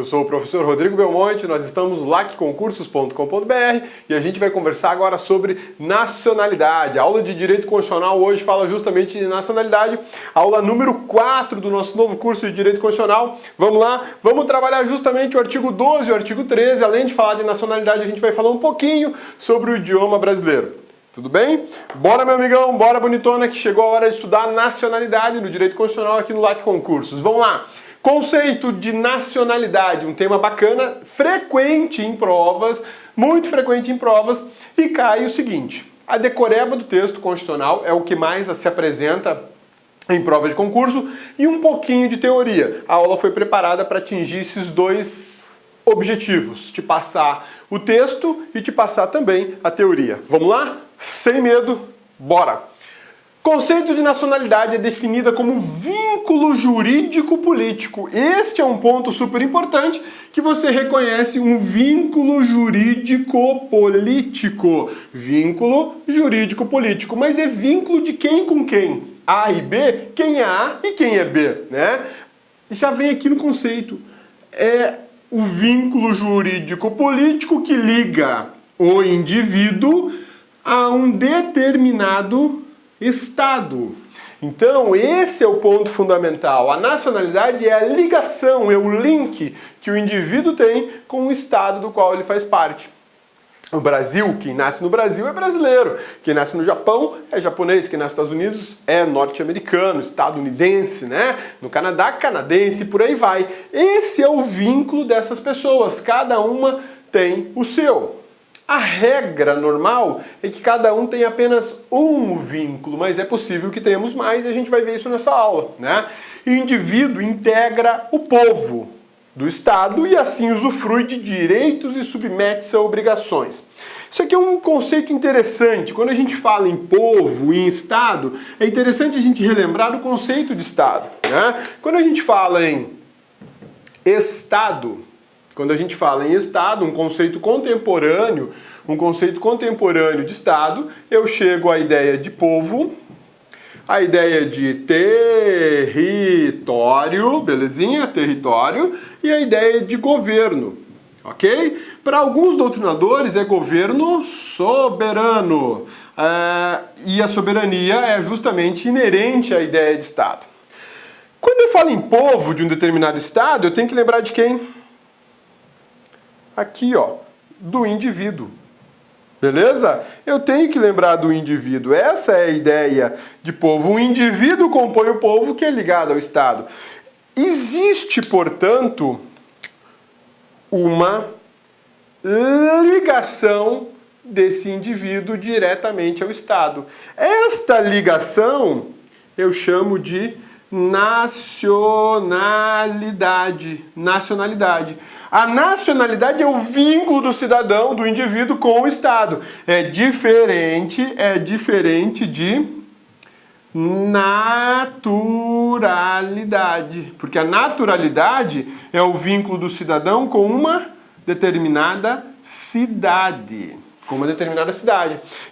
Eu sou o professor Rodrigo Belmonte, nós estamos no lacconcursos.com.br e a gente vai conversar agora sobre nacionalidade. A aula de Direito Constitucional hoje fala justamente de nacionalidade, aula número 4 do nosso novo curso de Direito Constitucional. Vamos lá, vamos trabalhar justamente o artigo 12 e o artigo 13, além de falar de nacionalidade, a gente vai falar um pouquinho sobre o idioma brasileiro. Tudo bem? Bora, meu amigão, bora, bonitona, que chegou a hora de estudar nacionalidade no Direito Constitucional aqui no LAC Concursos. Vamos lá! Conceito de nacionalidade, um tema bacana, frequente em provas, muito frequente em provas, e cai o seguinte: a decoreba do texto constitucional é o que mais se apresenta em prova de concurso e um pouquinho de teoria. A aula foi preparada para atingir esses dois objetivos, te passar o texto e te passar também a teoria. Vamos lá? Sem medo, bora! Conceito de nacionalidade é definida como um vínculo jurídico-político. Este é um ponto super importante, que você reconhece um vínculo jurídico-político. Vínculo jurídico-político. Mas é vínculo de quem com quem? A e B? Quem é A e quem é B, né? Já vem aqui no conceito. É o vínculo jurídico-político que liga o indivíduo a um determinado Estado. Então, esse é o ponto fundamental. A nacionalidade é a ligação, é o link que o indivíduo tem com o Estado do qual ele faz parte. O Brasil, quem nasce no Brasil é brasileiro. Quem nasce no Japão é japonês. Quem nasce nos Estados Unidos é norte-americano, estadunidense, né? No Canadá, canadense, por aí vai. Esse é o vínculo dessas pessoas. Cada uma tem o seu. A regra normal é que cada um tem apenas um vínculo, mas é possível que tenhamos mais e a gente vai ver isso nessa aula, né? E o indivíduo integra o povo do Estado e assim usufrui de direitos e submete-se a obrigações. Isso aqui é um conceito interessante. Quando a gente fala em povo e em Estado, é interessante a gente relembrar o conceito de Estado, né? Quando a gente fala em Estado, um conceito contemporâneo de Estado, eu chego à ideia de povo, a ideia de território, belezinha? Território, e a ideia de governo, ok? Para alguns doutrinadores é governo soberano, e a soberania é justamente inerente à ideia de Estado. Quando eu falo em povo de um determinado Estado, eu tenho que lembrar de quem? Aqui, ó, do indivíduo. Beleza? Eu tenho que lembrar do indivíduo. Essa é a ideia de povo. O indivíduo compõe o povo que é ligado ao Estado. Existe, portanto, uma ligação desse indivíduo diretamente ao Estado. Esta ligação eu chamo de nacionalidade. A nacionalidade é o vínculo do cidadão, do indivíduo com o Estado. É diferente de naturalidade. Porque a naturalidade é o vínculo do cidadão com uma determinada cidade.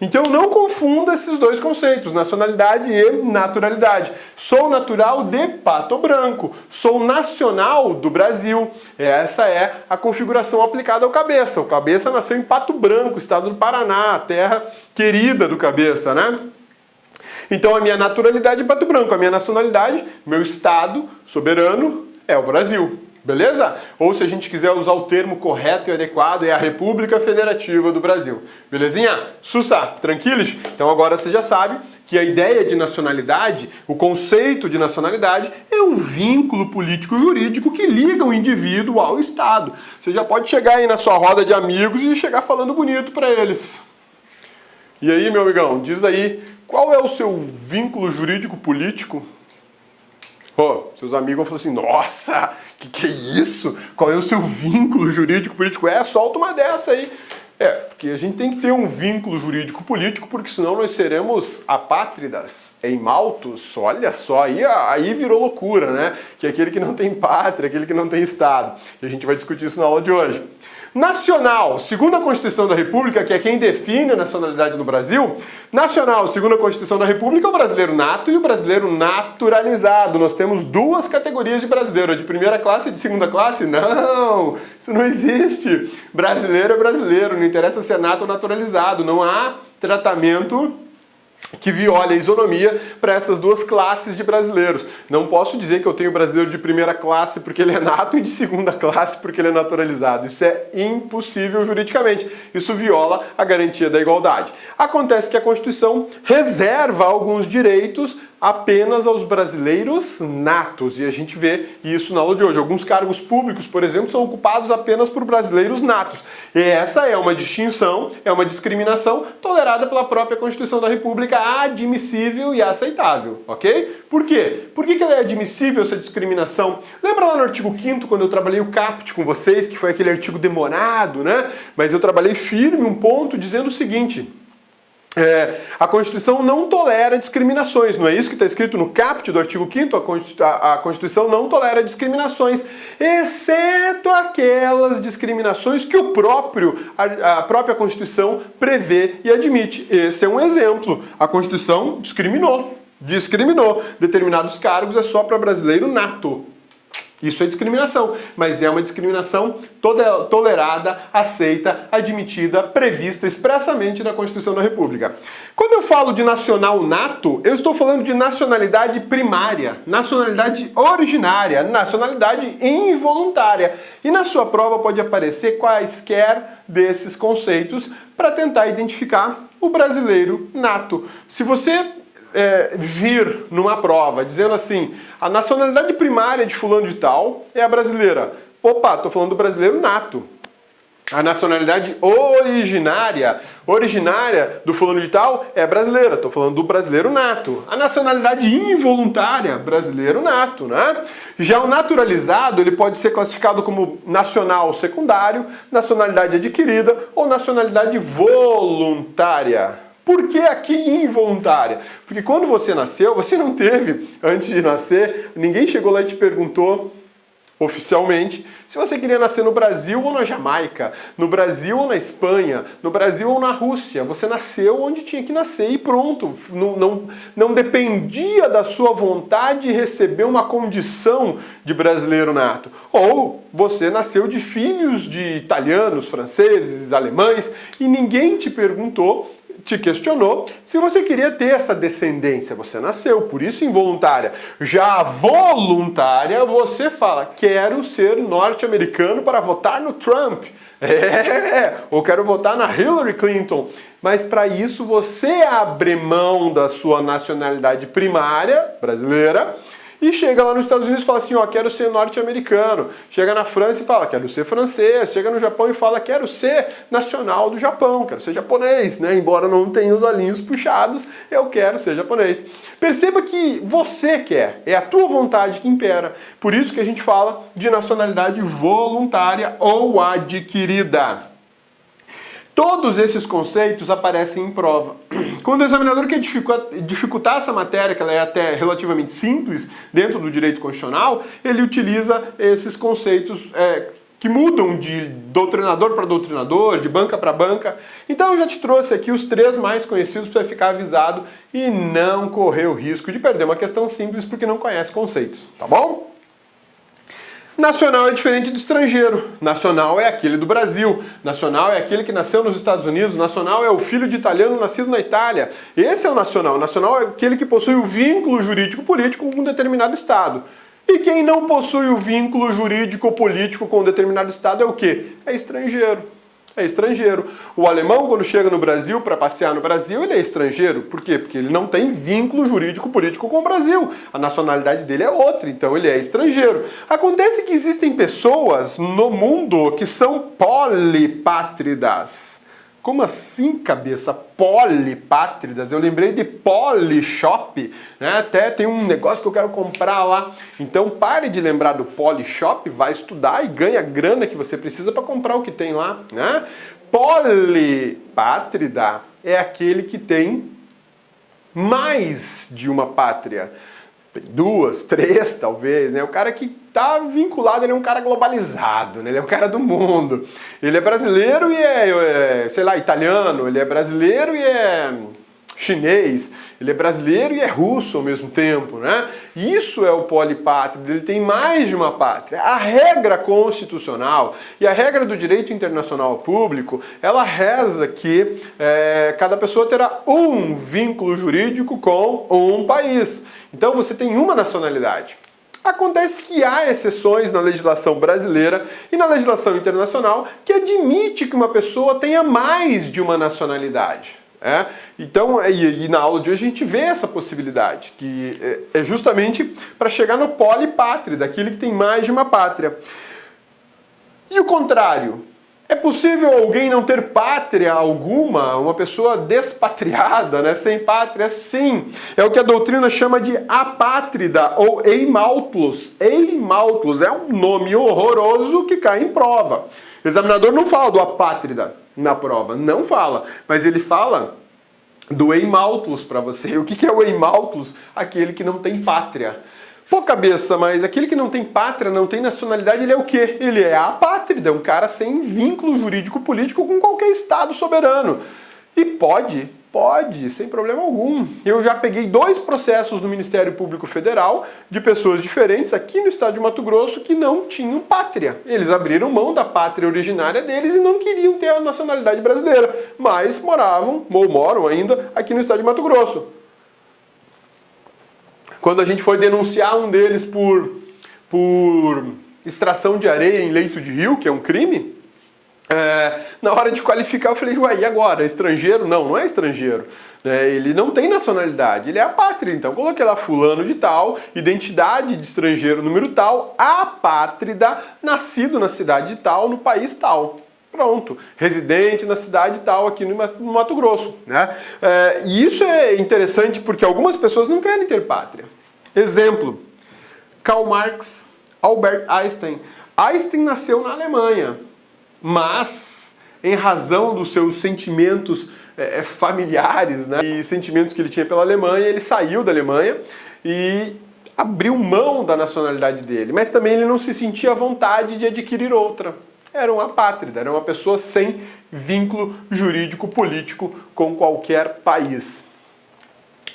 Então não confunda esses dois conceitos, nacionalidade e naturalidade. Sou natural de Pato Branco, sou nacional do Brasil. Essa é a configuração aplicada ao Cabeça. O Cabeça nasceu em Pato Branco, estado do Paraná, a terra querida do Cabeça, né? Então a minha naturalidade é Pato Branco, a minha nacionalidade, meu estado soberano é o Brasil. Beleza? Ou se a gente quiser usar o termo correto e adequado, é a República Federativa do Brasil. Belezinha? Sussa, tranquilos? Então agora você já sabe que a ideia de nacionalidade, o conceito de nacionalidade, é um vínculo político-jurídico que liga o indivíduo ao Estado. Você já pode chegar aí na sua roda de amigos e chegar falando bonito para eles. E aí, meu amigão, diz aí, qual é o seu vínculo jurídico-político? Seus amigos vão falar assim, nossa, que é isso? Qual é o seu vínculo jurídico-político? Solta uma dessa aí. Porque a gente tem que ter um vínculo jurídico político, porque senão nós seremos apátridas em maltos. Olha só, aí virou loucura, né? Que é aquele que não tem pátria, aquele que não tem Estado. E a gente vai discutir isso na aula de hoje. Nacional, segundo a Constituição da República, que é quem define a nacionalidade no Brasil, nacional, segundo a Constituição da República, é o brasileiro nato e o brasileiro naturalizado. Nós temos duas categorias de brasileiro, a de primeira classe e de segunda classe? Não, isso não existe. Brasileiro é brasileiro, não interessa se é nato ou naturalizado, não há tratamento que viole a isonomia para essas duas classes de brasileiros. Não posso dizer que eu tenho brasileiro de primeira classe porque ele é nato e de segunda classe porque ele é naturalizado. Isso é impossível juridicamente. Isso viola a garantia da igualdade. Acontece que a Constituição reserva alguns direitos apenas aos brasileiros natos, e a gente vê isso na aula de hoje. Alguns cargos públicos, por exemplo, são ocupados apenas por brasileiros natos. E essa é uma distinção, é uma discriminação tolerada pela própria Constituição da República, admissível e aceitável, ok? Por quê? Por que ela é admissível, essa discriminação? Lembra lá no artigo 5º, quando eu trabalhei o caput com vocês, que foi aquele artigo demorado, né? Mas eu trabalhei firme um ponto dizendo o seguinte: a Constituição não tolera discriminações, não é isso que está escrito no caput do artigo 5º? A Constituição não tolera discriminações, exceto aquelas discriminações que a própria Constituição prevê e admite. Esse é um exemplo. A Constituição discriminou determinados cargos, é só para brasileiro nato. Isso é discriminação, mas é uma discriminação tolerada, aceita, admitida, prevista expressamente na Constituição da República. Quando eu falo de nacional nato, eu estou falando de nacionalidade primária, nacionalidade originária, nacionalidade involuntária. E na sua prova pode aparecer quaisquer desses conceitos para tentar identificar o brasileiro nato. Se você vir numa prova dizendo assim, a nacionalidade primária de fulano de tal é a brasileira. Opa, estou falando do brasileiro nato. A nacionalidade originária do fulano de tal é brasileira. Estou falando do brasileiro nato. A nacionalidade involuntária, brasileiro nato, né? Já o naturalizado, ele pode ser classificado como nacional secundário, nacionalidade adquirida ou nacionalidade voluntária. Por que aqui involuntária? Porque quando você nasceu, você não teve, antes de nascer, ninguém chegou lá e te perguntou oficialmente se você queria nascer no Brasil ou na Jamaica, no Brasil ou na Espanha, no Brasil ou na Rússia. Você nasceu onde tinha que nascer e pronto. Não dependia da sua vontade de receber uma condição de brasileiro nato. Ou você nasceu de filhos de italianos, franceses, alemães e ninguém te questionou se você queria ter essa descendência. Você nasceu, por isso involuntária. Já a voluntária, você fala, quero ser norte-americano para votar no Trump. Ou quero votar na Hillary Clinton. Mas para isso você abre mão da sua nacionalidade primária, brasileira, e chega lá nos Estados Unidos e fala assim, ó, quero ser norte-americano. Chega na França e fala, quero ser francês. Chega no Japão e fala, quero ser nacional do Japão, quero ser japonês, né? Embora não tenha os olhinhos puxados, eu quero ser japonês. Perceba que você quer, é a tua vontade que impera. Por isso que a gente fala de nacionalidade voluntária ou adquirida. Todos esses conceitos aparecem em prova. Quando o examinador quer dificultar essa matéria, que ela é até relativamente simples dentro do direito constitucional, ele utiliza esses conceitos que mudam de doutrinador para doutrinador, de banca para banca. Então eu já te trouxe aqui os 3 mais conhecidos para ficar avisado e não correr o risco de perder uma questão simples porque não conhece conceitos, tá bom? Nacional é diferente do estrangeiro. Nacional é aquele do Brasil. Nacional é aquele que nasceu nos Estados Unidos. Nacional é o filho de italiano nascido na Itália. Esse é o nacional. O nacional é aquele que possui o vínculo jurídico-político com um determinado Estado. E quem não possui o vínculo jurídico-político com um determinado Estado é o quê? É estrangeiro. É estrangeiro. O alemão, quando chega no Brasil para passear no Brasil, ele é estrangeiro. Por quê? Porque ele não tem vínculo jurídico-político com o Brasil. A nacionalidade dele é outra, então ele é estrangeiro. Acontece que existem pessoas no mundo que são polipátridas. Como assim, cabeça? Polipátridas? Eu lembrei de Polishop, né? Até tem um negócio que eu quero comprar lá. Então pare de lembrar do Polishop, vai estudar e ganha a grana que você precisa para comprar o que tem lá, né? Polipátrida é aquele que tem mais de uma pátria. Tem 2, 3 talvez, né? O cara que tá vinculado, ele é um cara globalizado, né? Ele é um cara do mundo. Ele é brasileiro e sei lá, italiano. Ele é brasileiro e é chinês. Ele é brasileiro e é russo ao mesmo tempo, né? Isso é o polipátrido, ele tem mais de uma pátria. A regra constitucional e a regra do direito internacional público, ela reza que cada pessoa terá um vínculo jurídico com um país. Então você tem uma nacionalidade. Acontece que há exceções na legislação brasileira e na legislação internacional que admite que uma pessoa tenha mais de uma nacionalidade. Então, e na aula de hoje a gente vê essa possibilidade, que é justamente para chegar no polipátrida, daquele que tem mais de uma pátria. E o contrário? É possível alguém não ter pátria alguma, uma pessoa despatriada, né, sem pátria? Sim. É o que a doutrina chama de apátrida ou eimaltlos. Eimaltlos é um nome horroroso que cai em prova. O examinador não fala do apátrida na prova, não fala, mas ele fala do eimaltlos para você. O que é o eimaltlos? Aquele que não tem pátria. Pô, cabeça, mas aquele que não tem pátria, não tem nacionalidade, ele é o quê? Ele é apátrida, é um cara sem vínculo jurídico-político com qualquer estado soberano. E pode, sem problema algum. Eu já peguei 2 processos no Ministério Público Federal de pessoas diferentes aqui no estado de Mato Grosso que não tinham pátria. Eles abriram mão da pátria originária deles e não queriam ter a nacionalidade brasileira, mas moravam, ou moram ainda, aqui no estado de Mato Grosso. Quando a gente foi denunciar um deles por extração de areia em leito de rio, que é um crime, na hora de qualificar eu falei, ué, e agora? É estrangeiro? Não é estrangeiro. Ele não tem nacionalidade, ele é apátrida. Então coloquei lá fulano de tal, identidade de estrangeiro número tal, apátrida, nascido na cidade de tal, no país tal. Pronto, residente na cidade tal aqui no Mato Grosso, né? E isso é interessante porque algumas pessoas não querem ter pátria. Exemplo, Karl Marx, Albert Einstein. Einstein nasceu na Alemanha, mas em razão dos seus sentimentos familiares, né, e sentimentos que ele tinha pela Alemanha, ele saiu da Alemanha e abriu mão da nacionalidade dele, mas também ele não se sentia à vontade de adquirir outra. Era uma apátrida, era uma pessoa sem vínculo jurídico-político com qualquer país.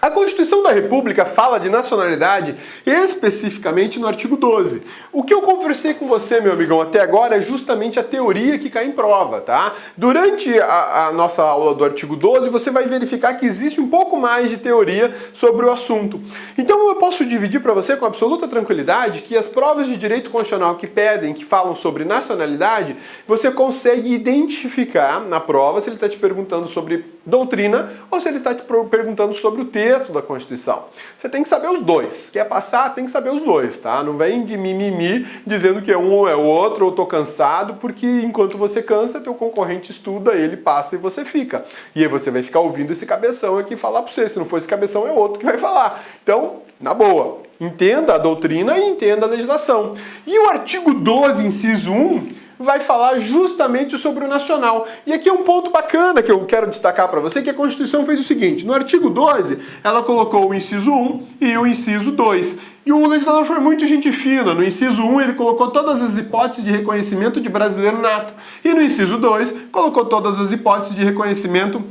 A Constituição da República fala de nacionalidade especificamente no artigo 12. O que eu conversei com você, meu amigão, até agora é justamente a teoria que cai em prova, tá? Durante a nossa aula do artigo 12, você vai verificar que existe um pouco mais de teoria sobre o assunto. Então eu posso dividir para você com absoluta tranquilidade que as provas de direito constitucional que pedem, que falam sobre nacionalidade, você consegue identificar na prova se ele está te perguntando sobre doutrina ou se ele está te perguntando sobre o texto da Constituição. Você tem que saber os dois. Quer passar, tem que saber os dois, tá? Não vem de mimimi dizendo que é um ou é o outro, ou tô cansado, porque enquanto você cansa, teu concorrente estuda, ele passa e você fica. E aí você vai ficar ouvindo esse cabeção aqui falar pra você. Se não for esse cabeção, é outro que vai falar. Então, na boa, entenda a doutrina e entenda a legislação. E o artigo 12, inciso 1, vai falar justamente sobre o nacional. E aqui é um ponto bacana que eu quero destacar para você, que a Constituição fez o seguinte: no artigo 12, ela colocou o inciso 1 e o inciso 2. E o legislador foi muito gente fina. No inciso 1, ele colocou todas as hipóteses de reconhecimento de brasileiro nato. E no inciso 2, colocou todas as hipóteses de reconhecimento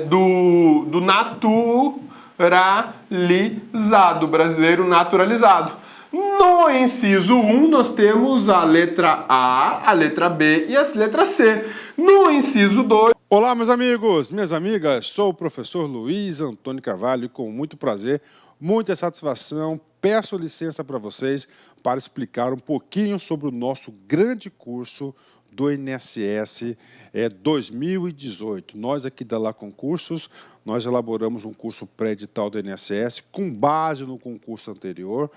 do naturalizado, brasileiro naturalizado. No inciso 1, nós temos a letra A, a letra B e as letras C. No inciso 2... Olá, meus amigos, minhas amigas, sou o professor Luiz Antônio Carvalho e com muito prazer, muita satisfação, peço licença para vocês para explicar um pouquinho sobre o nosso grande curso do INSS 2018. Nós aqui da Lá Concursos, nós elaboramos um curso pré-edital do INSS com base no concurso anterior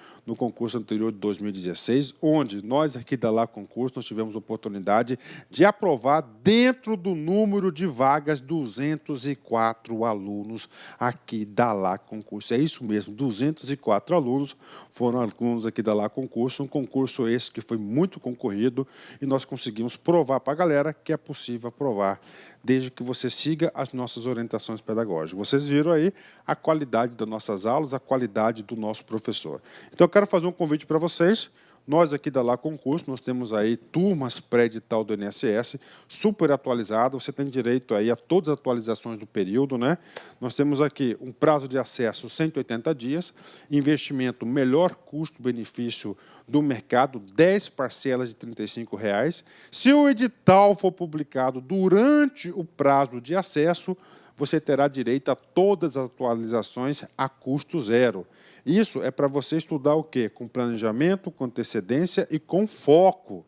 de 2016, onde nós aqui da Lá Concursos nós tivemos a oportunidade de aprovar dentro do número de vagas 204 alunos aqui da Lá Concurso. É isso mesmo, 204 alunos foram alunos aqui da Lá Concurso, um concurso esse que foi muito concorrido e nós conseguimos provar para a galera que é possível aprovar, desde que você siga as nossas orientações pedagógicas. Vocês viram aí a qualidade das nossas aulas, a qualidade do nosso professor. Então, eu quero fazer um convite para vocês. Nós aqui da Lá Concurso, nós temos aí turmas pré-edital do INSS, super atualizado, você tem direito aí a todas as atualizações do período, né? Nós temos aqui um prazo de acesso 180 dias, investimento melhor custo-benefício do mercado, 10 parcelas de R$ 35,00. Se o edital for publicado durante o prazo de acesso, você terá direito a todas as atualizações a custo zero. Isso é para você estudar o quê? Com planejamento, com antecedência e com foco.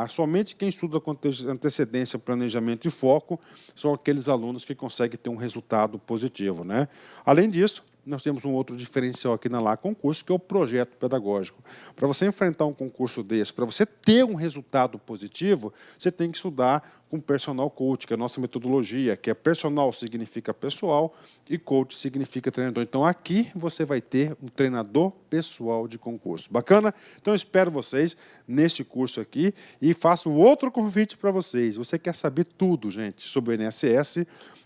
Somente quem estuda com antecedência, planejamento e foco são aqueles alunos que conseguem ter um resultado positivo, né? Além disso, nós temos um outro diferencial aqui na Lá Concurso, que é o projeto pedagógico. Para você enfrentar um concurso desse, para você ter um resultado positivo, você tem que estudar com personal coach, que é a nossa metodologia, que é personal significa pessoal e coach significa treinador. Então, aqui você vai ter um treinador pessoal de concurso. Bacana? Então, eu espero vocês neste curso aqui e faço outro convite para vocês. Você quer saber tudo, gente, sobre o INSS?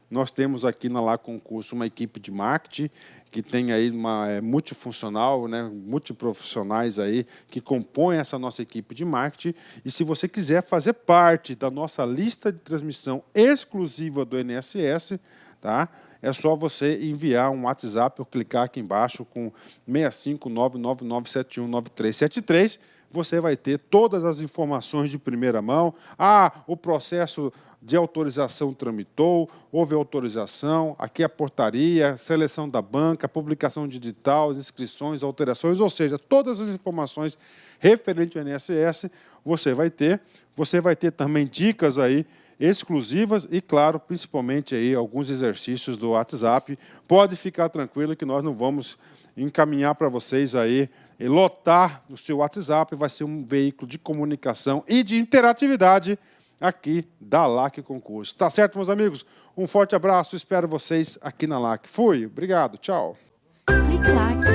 Nós temos aqui na Lá Concurso uma equipe de marketing que tem aí uma multifuncional, né, multiprofissionais aí que compõem essa nossa equipe de marketing. E se você quiser fazer parte da nossa lista de transmissão exclusiva do INSS, tá? É só você enviar um WhatsApp ou clicar aqui embaixo com 65999719373. Você vai ter todas as informações de primeira mão. O processo de autorização tramitou, houve autorização, aqui a portaria, seleção da banca, publicação digital, as inscrições, alterações, ou seja, todas as informações referentes ao INSS você vai ter. Você vai ter também dicas aí exclusivas e, claro, principalmente aí alguns exercícios do WhatsApp. Pode ficar tranquilo que nós não vamos encaminhar para vocês aí e lotar o seu WhatsApp, vai ser um veículo de comunicação e de interatividade aqui da LAC Concurso. Tá certo, meus amigos? Um forte abraço, espero vocês aqui na LAC. Fui, obrigado, tchau. Clique LAC.